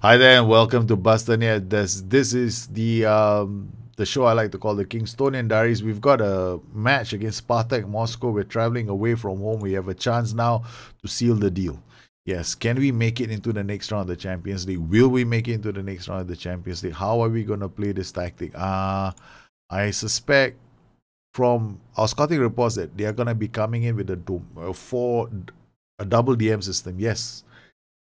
Hi there and welcome to Bustthenet. This is the show I like to call the Kingstonian Diaries. We've got a match against Spartak Moscow. We're traveling away from home. We have a chance now to seal the deal. Yes, can we make it into the next round of the Champions League? Will we make it into the next round of the Champions League? How are we going to play this tactic? I suspect from our scouting reports that they are going to be coming in with a double DM system. Yes.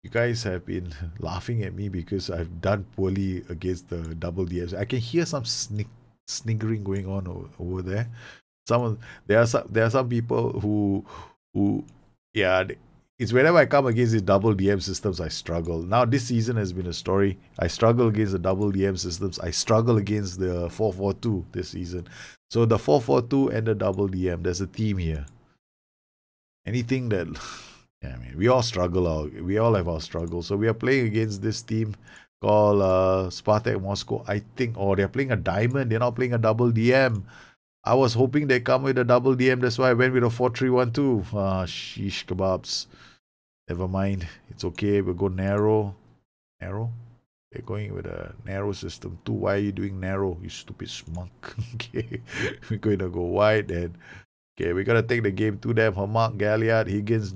You guys have been laughing at me because I've done poorly against the double DMs. I can hear some sniggering going on over there. There are some people who yeah. It's whenever I come against these double DM systems, I struggle. Now this season has been a story. I struggle against the double DM systems. I struggle against the 4-4-2 this season. So the 4-4-2 and the double DM. There's a theme here. Anything that. Yeah, I mean, we all struggle. We all have our struggles. So we are playing against this team called Spartak Moscow. I think, they're playing a diamond. They're not playing a double DM. I was hoping they come with a double DM. That's why I went with a 4-3-1-2. Sheesh kebabs. Never mind. It's okay. We'll go narrow. Narrow? They're going with a narrow system too. Why are you doing narrow, you stupid smunk? Okay. We're going to go wide and... Okay, we gotta take the game to them. Hamak, Galliard, Higgins.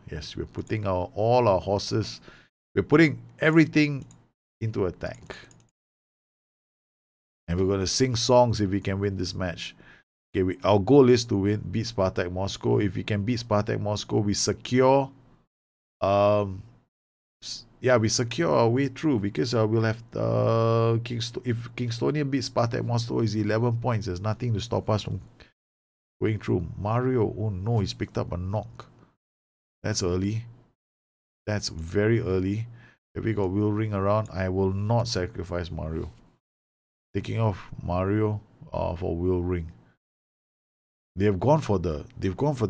Yes, we're putting all our horses. We're putting everything into attack. And we're gonna sing songs if we can win this match. Okay, our goal is to beat Spartak Moscow. If we can beat Spartak Moscow, we secure. We secure our way through because we'll have if Kingstonian beats Spartak Moscow is 11 points. There's nothing to stop us from going through. Mario, oh no, he's picked up a knock. That's early. That's very early. If we got Will Ring around, I will not sacrifice Mario. Taking off Mario for Will Ring. They've gone for the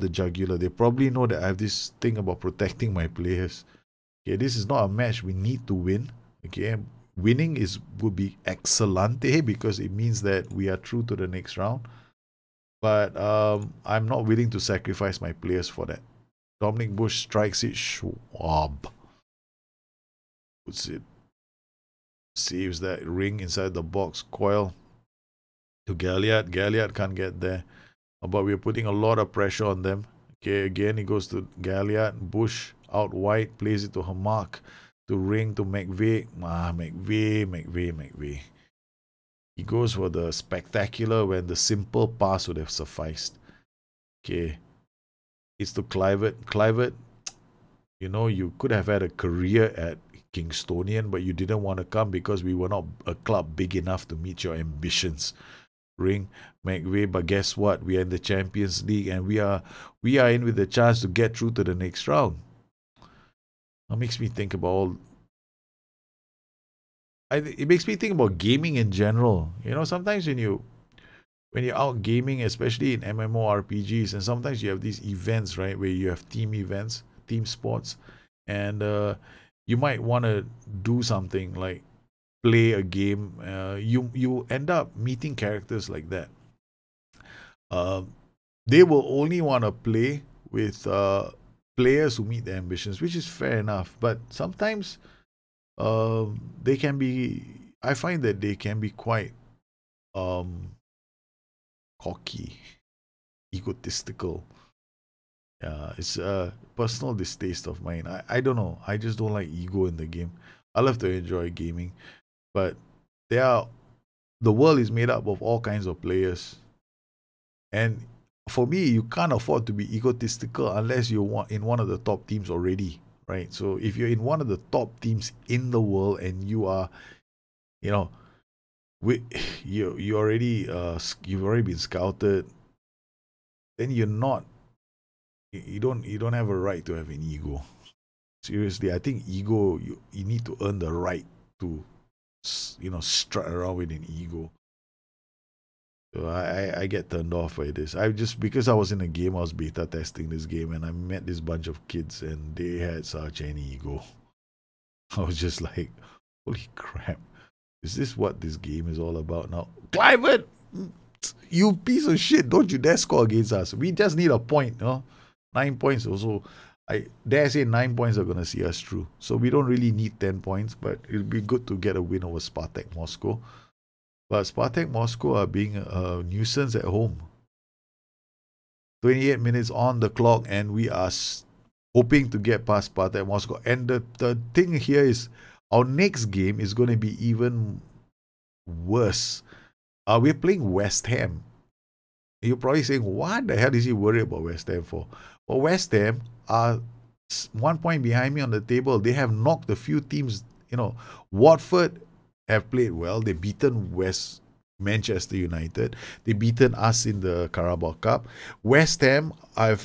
jugular. They probably know that I have this thing about protecting my players. Okay, this is not a match we need to win. Okay, winning would be excellente because it means that we are through to the next round. But I'm not willing to sacrifice my players for that. Dominic Bush strikes it. Schwab puts it. Saves that ring inside the box. Coil to Galliard. Galliard can't get there. But we're putting a lot of pressure on them. Okay, again it goes to Galliard. Bush out wide. Plays it to Hamak. To Ring to McVeigh. McVeigh. He goes for the spectacular when the simple pass would have sufficed. Okay. It's to Clivert. Clivert, you know, you could have had a career at Kingstonian, but you didn't want to come because we were not a club big enough to meet your ambitions. Ring, McVeigh, but guess what? We are in the Champions League and we are in with a chance to get through to the next round. That makes me think about all... it makes me think about gaming in general. You know, sometimes when you're out gaming, especially in MMORPGs, and sometimes you have these events, right, where you have team events, team sports, and you might want to do something like play a game. You end up meeting characters like that. They will only want to play with players who meet their ambitions, which is fair enough. But sometimes they can be... I find that they can be quite cocky, egotistical. It's a personal distaste of mine. I don't know. I just don't like ego in the game. I love to enjoy gaming, but the world is made up of all kinds of players, and for me, you can't afford to be egotistical unless you're in one of the top teams already. Right, so if you're in one of the top teams in the world and you are, you know, you've already been scouted, then you don't have a right to have an ego. Seriously, I think ego, you need to earn the right to, you know, strut around with an ego. So I get turned off by this. Because I was in a game, I was beta testing this game, and I met this bunch of kids, and they had such an ego. I was just like, holy crap. Is this what this game is all about now? Clivert! You piece of shit. Don't you dare score against us. We just need a point, you know? 9 points or so. I dare say 9 points are going to see us through. So we don't really need 10 points, but it'll be good to get a win over Spartak Moscow. But Spartak Moscow are being a nuisance at home. 28 minutes on the clock, and we are hoping to get past Spartak Moscow. And the thing here is, our next game is going to be even worse. We're playing West Ham. You're probably saying, what the hell is he worried about West Ham for? Well, West Ham are 1 point behind me on the table. They have knocked a few teams. Watford have played well. They've beaten Manchester United. They've beaten us in the Carabao Cup. West Ham have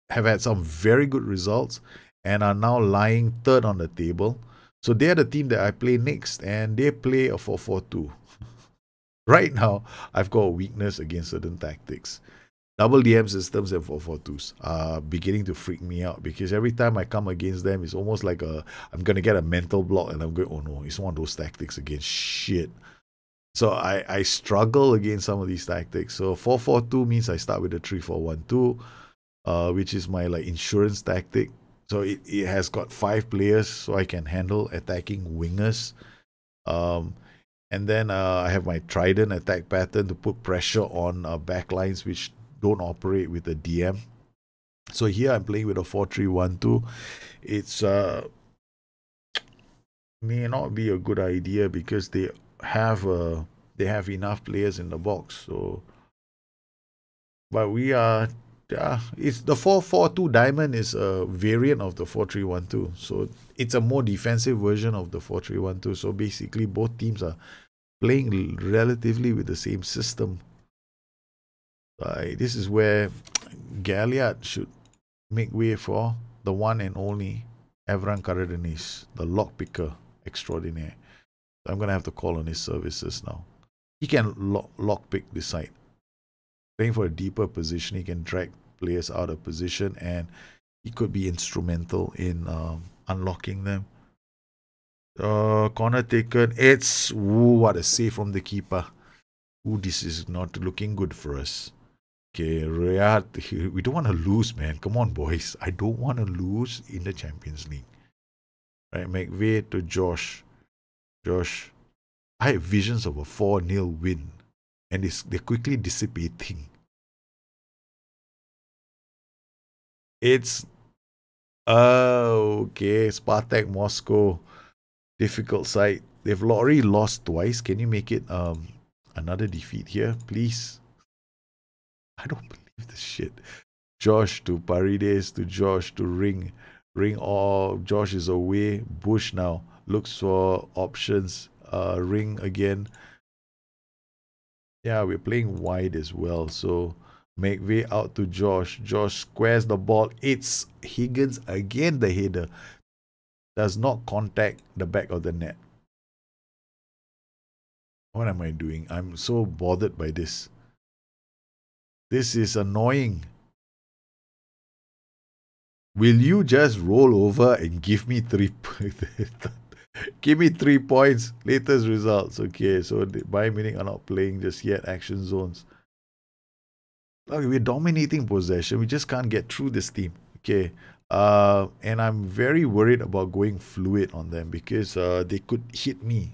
had some very good results and are now lying third on the table. So they're the team that I play next, and they play a 4-4-2. Right now, I've got a weakness against certain tactics. Double DM systems and 4-4-2s are beginning to freak me out, because every time I come against them, it's almost like I'm going to get a mental block, and I'm going, oh no, it's one of those tactics again. Shit. So I struggle against some of these tactics. So 4-4-2 means I start with a 3-4-1-2, which is my insurance tactic. So it has got 5 players, so I can handle attacking wingers. And then I have my trident attack pattern to put pressure on backlines which don't operate with a DM. So here I'm playing with a 4-3-1-2. It's may not be a good idea because they have enough players in the box. So, but we are. It's the 4-4-2 diamond is a variant of the 4-3-1-2. So it's a more defensive version of the 4-3-1-2. So basically both teams are playing relatively with the same system. This is where Galliard should make way for the one and only Evran Karadenis, the lockpicker extraordinaire. So I'm going to have to call on his services now. He can lockpick this side. Playing for a deeper position, he can drag players out of position, and he could be instrumental in unlocking them. Corner taken. It's what a save from the keeper. This is not looking good for us. Okay, Riyadh, we don't want to lose, man. Come on, boys. I don't want to lose in the Champions League. Right, McVeigh to Josh. Josh, I have visions of a 4-0 win, and they're quickly dissipating. It's okay. Spartak Moscow, difficult side. They've already lost twice. Can you make it another defeat here, please? I don't believe this shit. Josh to Paredes to Josh to Ring. Josh is away. Bush now looks for options. Ring again. Yeah, we're playing wide as well. So McVeigh out to Josh. Josh squares the ball. It's Higgins again, the header. Does not contact the back of the net. What am I doing? I'm so bothered by this. This is annoying. Will you just roll over and give me 3 points? Give me 3 points. Latest results. Okay, so Bayern Munich are not playing just yet. Action zones. Okay, we're dominating possession. We just can't get through this team. Okay. And I'm very worried about going fluid on them because they could hit me.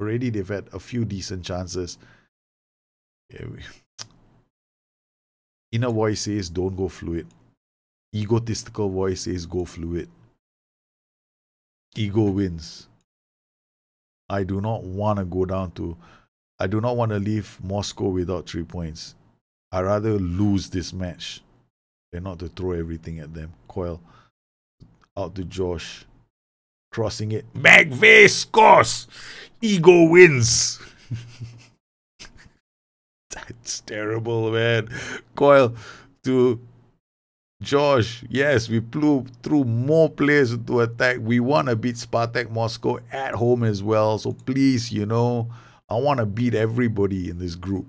Already they've had a few decent chances. Yeah, inner voice says don't go fluid. Egotistical voice says go fluid. Ego wins. I do not want to go down to... I do not want to leave Moscow without 3 points. I'd rather lose this match than not to throw everything at them. Coil out to Josh. Crossing it. McVeigh scores! Ego wins! That's terrible, man. Coil to Josh. Yes, we flew through more players to attack. We want to beat Spartak Moscow at home as well. So please, I want to beat everybody in this group.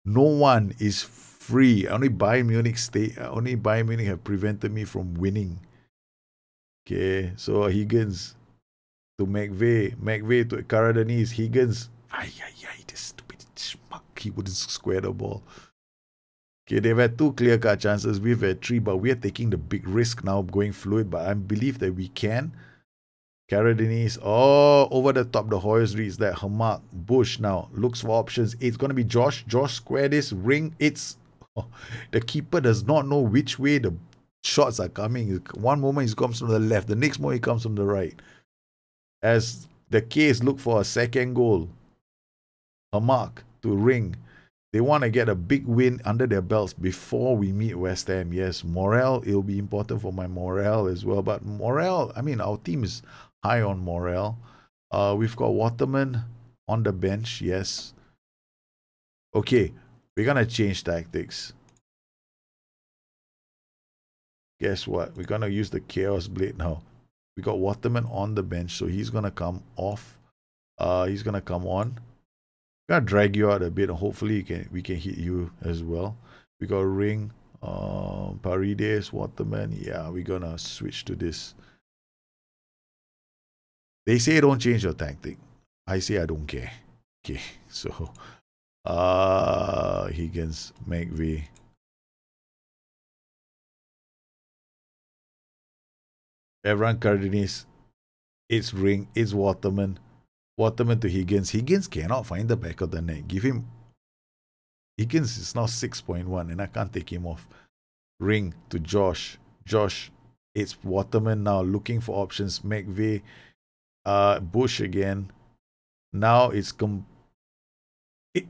No one is free. Only Bayern Munich have prevented me from winning. Okay, so Higgins to McVeigh to Karadenis. Higgins. This stupid schmuck. He wouldn't square the ball. Okay, they've had 2 clear-cut chances. We've had 3, but we're taking the big risk now going fluid. But I believe that we can. Carradines, oh, over the top, the Hoyers reads that. Hamak, Bush now, looks for options. It's going to be Josh. Josh square this, ring. The keeper does not know which way the shots are coming. One moment he comes from the left, the next moment he comes from the right. As the case look for a second goal. Hamak to ring. They want to get a big win under their belts before we meet West Ham. Yes, morale, it'll be important for my morale as well. But morale, I mean, our team is high on morale. We've got Waterman on the bench. Yes. Okay, we're going to change tactics. Guess what? We're going to use the Chaos Blade now. We got Waterman on the bench, so he's going to come off. He's going to come on. Gonna drag you out a bit, and hopefully we can hit you as well. We got Ring, Paredes, Waterman. Yeah, we're gonna switch to this. They say don't change your tactic. I say I don't care. Okay, so Higgins, McVeigh. Everyone Cardenis. It's Ring, it's Waterman. Waterman to Higgins. Higgins cannot find the back of the net. Give him. Higgins is now 6.1 and I can't take him off. Ring to Josh. Josh. It's Waterman now looking for options. McVeigh. Bush again. Now it's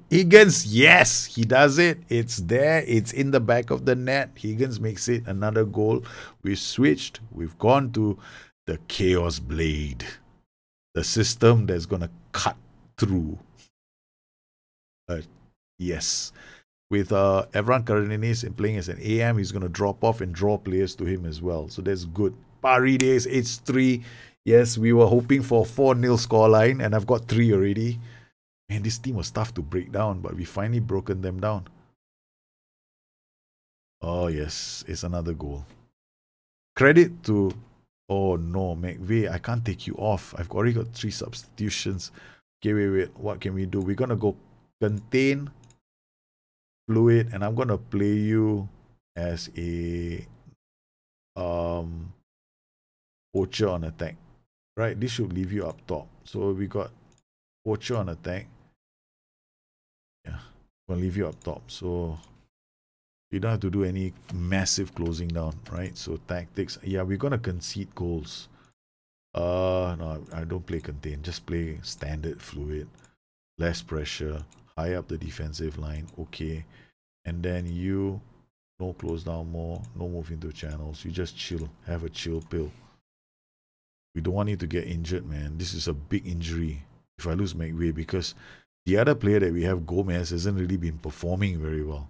Higgins. Yes, he does it. It's there. It's in the back of the net. Higgins makes it another goal. We've switched. We've gone to the Chaos Blade. The system that's going to cut through. Yes. With Evran Karaninis playing as an AM, he's going to drop off and draw players to him as well. So that's good. Paredes, it's 3. Yes, we were hoping for 4-0 scoreline, and I've got 3 already. Man, this team was tough to break down, but we finally broken them down. Oh, yes. It's another goal. Credit to... Oh no, McVeigh, I can't take you off. I've already got 3 substitutions. Okay, wait. What can we do? We're going to go contain, fluid, and I'm going to play you as a poacher on attack. Right, this should leave you up top. So we got poacher on attack. Yeah, we'll leave you up top. So you don't have to do any massive closing down, right? So tactics, yeah, we're gonna concede goals. No, I don't play contain. Just play standard fluid, less pressure, high up the defensive line. Okay, and then you no close down more, no move into channels. You just chill, have a chill pill. We don't want you to get injured, man. This is a big injury if I lose McVeigh, because the other player that we have, Gomez, hasn't really been performing very well.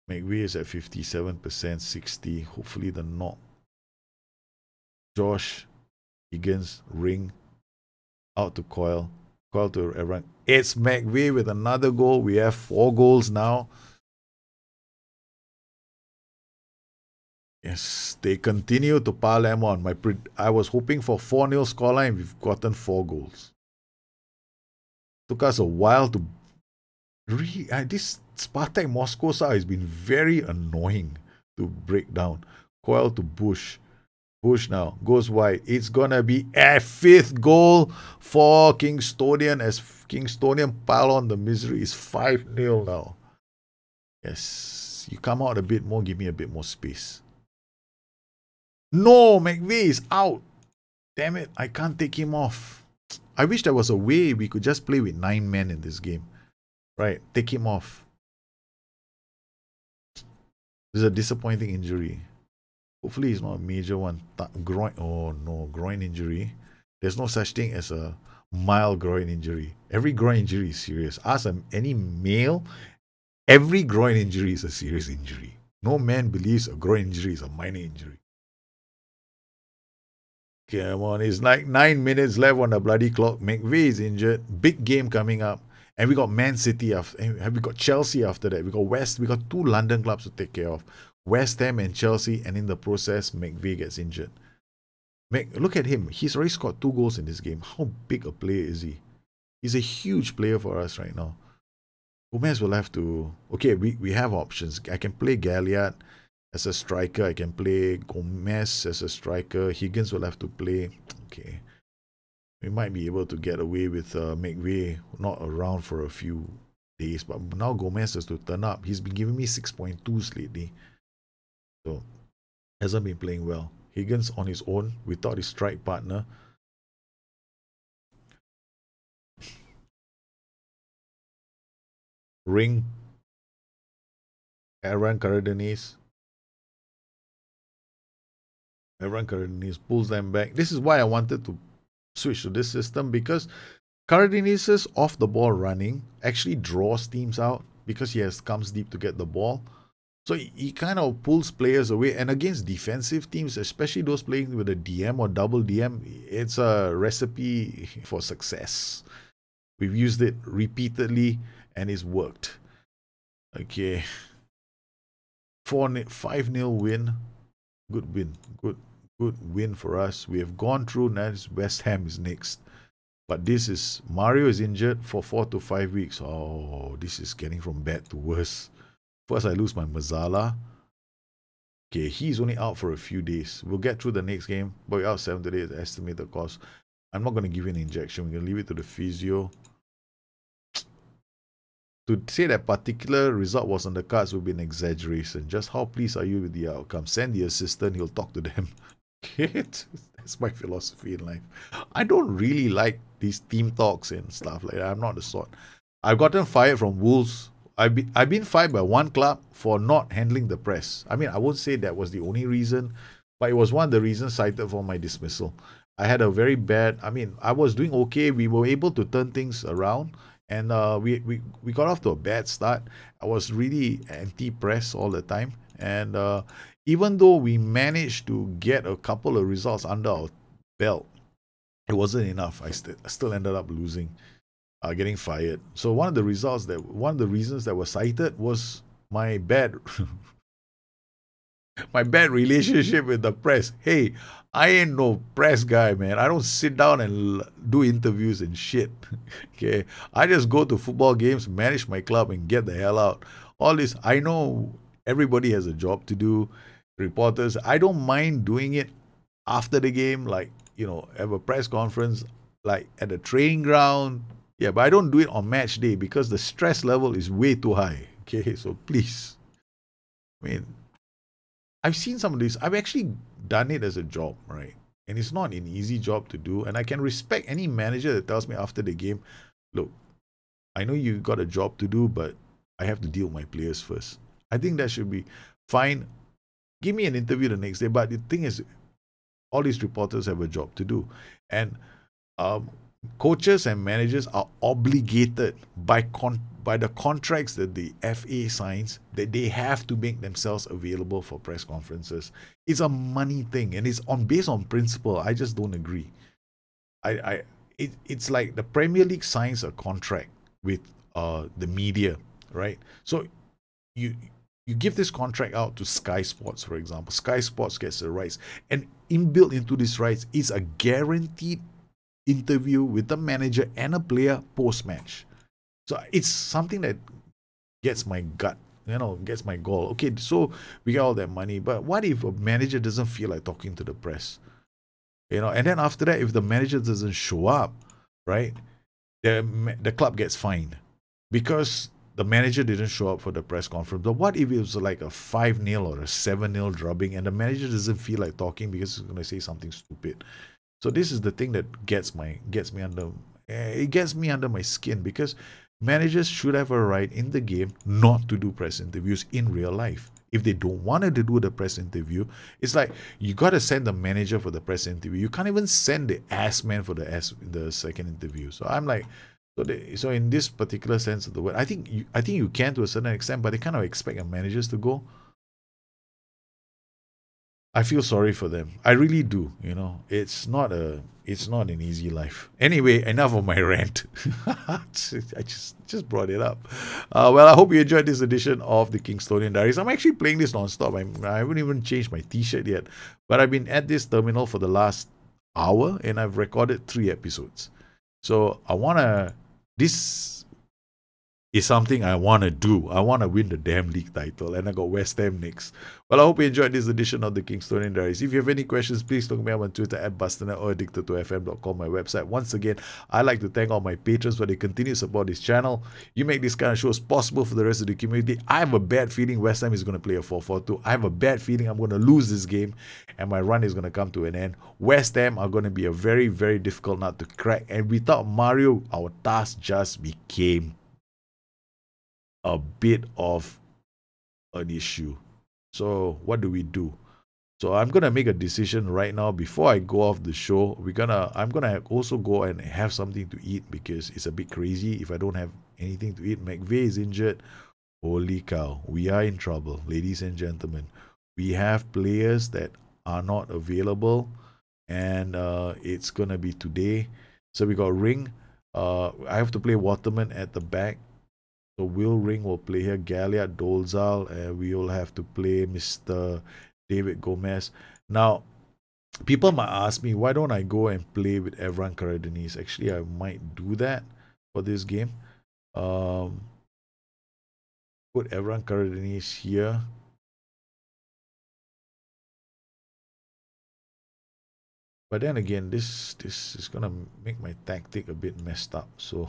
McVeigh is at 57%, 60. Hopefully the knock. Josh, Higgins, Ring, out to Coyle. Coyle to everyone. It's McVeigh with another goal. We have 4 goals now. Yes, they continue to pile them on. I was hoping for 4-0 scoreline. We've gotten 4 goals. Took us a while to... this Spartak Moscow side has been very annoying to break down. Coil to Bush. Bush now goes wide. It's gonna be a 5th goal for Kingstonian as Kingstonian pile on the misery. It's 5-0 now. Yes, you come out a bit more, give me a bit more space. No, McVeigh is out. Damn it, I can't take him off. I wish there was a way we could just play with 9 men in this game. Right, take him off. This is a disappointing injury. Hopefully it's not a major one. Groin. Oh no, groin injury. There's no such thing as a mild groin injury. Every groin injury is serious. Ask any male, every groin injury is a serious injury. No man believes a groin injury is a minor injury. Come on, it's like 9 minutes left on the bloody clock. McVeigh is injured. Big game coming up. And we got Man City after, and we got Chelsea after that. We got 2 London clubs to take care of. West Ham and Chelsea, and in the process, McVeigh gets injured. Look at him. He's already scored 2 goals in this game. How big a player is he? He's a huge player for us right now. Gomez will have to... Okay, we have options. I can play Galliard as a striker. I can play Gomez as a striker. Higgins will have to play... Okay. We might be able to get away with McVay not around for a few days. But now Gomez has to turn up. He's been giving me 6.2s lately. So, hasn't been playing well. Higgins on his own without his strike partner. Ring. Aaron Cardenas. Aaron Cardenas pulls them back. This is why I wanted to switch to this system, because Cardenas' off the ball running actually draws teams out because he comes deep to get the ball. So he kind of pulls players away, and against defensive teams, especially those playing with a DM or double DM, it's a recipe for success. We've used it repeatedly and it's worked. Okay. 5-0 win. Good win. Good win for us. We have gone through. Now West Ham is next. But this is... Mario is injured for 4 to 5 weeks. Oh, this is getting from bad to worse. First, I lose my Mazzala. Okay, he's only out for a few days. We'll get through the next game. But we're out 7 days, estimated cost. I'm not going to give you an injection. We're going to leave it to the physio. To say that particular result was on the cards would be an exaggeration. Just how pleased are you with the outcome? Send the assistant, he'll talk to them. Okay, that's my philosophy in life. I don't really like these team talks and stuff like that. I'm not the sort. I've gotten fired from Wolves. I've been fired by one club for not handling the press. I mean, I won't say that was the only reason, but it was one of the reasons cited for my dismissal. I had a very bad... I mean, I was doing okay. We were able to turn things around. And we got off to a bad start. I was really anti-press all the time. And even though we managed to get a couple of results under our belt, it wasn't enough. I still ended up losing, getting fired. So one of the reasons that was cited was my bad my bad relationship with the press. Hey, I ain't no press guy, man. I don't sit down and do interviews and shit. Okay, I just go to football games, manage my club, and get the hell out. All this, I know everybody has a job to do. Reporters, I don't mind doing it after the game, like, you know, have a press conference, like at the training ground. Yeah, but I don't do it on match day because the stress level is way too high. Okay, so please. I mean, I've seen some of this. I've actually done it as a job, right? And it's not an easy job to do. And I can respect any manager that tells me after the game, look, I know you got a job to do, but I have to deal with my players first. I think that should be fine. Give me an interview the next day. But the thing is, all these reporters have a job to do. And coaches and managers are obligated by the contracts that the FA signs that they have to make themselves available for press conferences. It's a money thing, and it's based on principle. I just don't agree. It's like the Premier League signs a contract with the media, right? So you give this contract out to Sky Sports, for example. Sky Sports gets the rights, and inbuilt into these rights is a guaranteed interview with the manager and a player post-match. So it's something that gets my gut, you know, gets my goal. Okay, so we get all that money, but what if a manager doesn't feel like talking to the press? You know, and then after that, if the manager doesn't show up, right, the club gets fined because the manager didn't show up for the press conference. But what if it was like a 5-0 or a 7-0 drubbing and the manager doesn't feel like talking because he's going to say something stupid? So this is the thing that gets me under my skin, because managers should have a right in the game not to do press interviews in real life. If they don't want to do the press interview, it's like you got to send the manager for the press interview. You can't even send the ass man for the second interview. So I'm like, so in this particular sense of the word, I think you can to a certain extent, but they kind of expect your managers to go. I feel sorry for them. I really do. You know, it's not an easy life. Anyway, enough of my rant. I just brought it up. Well, I hope you enjoyed this edition of the Kingstonian Diaries. I'm actually playing this non-stop. I haven't even changed my t-shirt yet, but I've been at this terminal for the last hour and I've recorded 3 episodes. So I want to, this is something I want to do. I want to win the damn league title, and I got West Ham next. Well, I hope you enjoyed this edition of the Kingstonian Diaries. If you have any questions, please look me up on Twitter at Bustthenet or addicted2fm.com, my website. Once again, I'd like to thank all my patrons for their continued support this channel. You make this kind of shows possible for the rest of the community. I have a bad feeling West Ham is going to play a 4-4-2. I have a bad feeling I'm going to lose this game, and my run is going to come to an end. West Ham are going to be a very, very difficult nut to crack, and without Mario, our task just became a bit of an issue. So what do we do? So I'm gonna make a decision right now before I go off the show. I'm gonna also go and have something to eat, because it's a bit crazy if I don't have anything to eat. McVeigh is injured. Holy cow, we are in trouble, ladies and gentlemen. We have players that are not available, and it's gonna be today. So we got Ring. I have to play Waterman at the back. So Will Ring will play here, Galliard, Dolzal, and we will have to play Mr. David Gomez. Now, people might ask me, why don't I go and play with Evran Karadeniz? Actually, I might do that for this game. Put Evran Karadeniz here. But then again, this is gonna make my tactic a bit messed up. So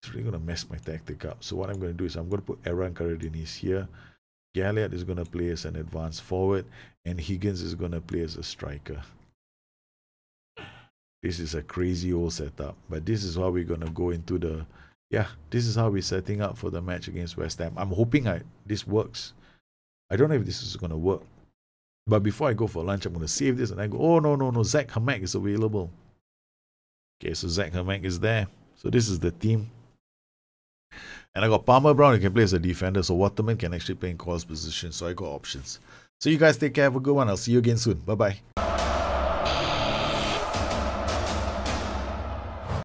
it's really going to mess my tactic up. So what I'm going to do is I'm going to put Evran Karadeniz here. Galliard is going to play as an advanced forward, and Higgins is going to play as a striker. This is a crazy old setup, but this is how we're going to go into the... Yeah, this is how we're setting up for the match against West Ham. I'm hoping this works. I don't know if this is going to work. But before I go for lunch, I'm going to save this, and I go, oh, no, Zach Hamak is available. Okay, so Zach Hamak is there. So this is the team. And I got Palmer Brown, who can play as a defender, so Waterman can actually play in Cole's position, so I got options. So you guys take care, have a good one. I'll see you again soon. Bye-bye.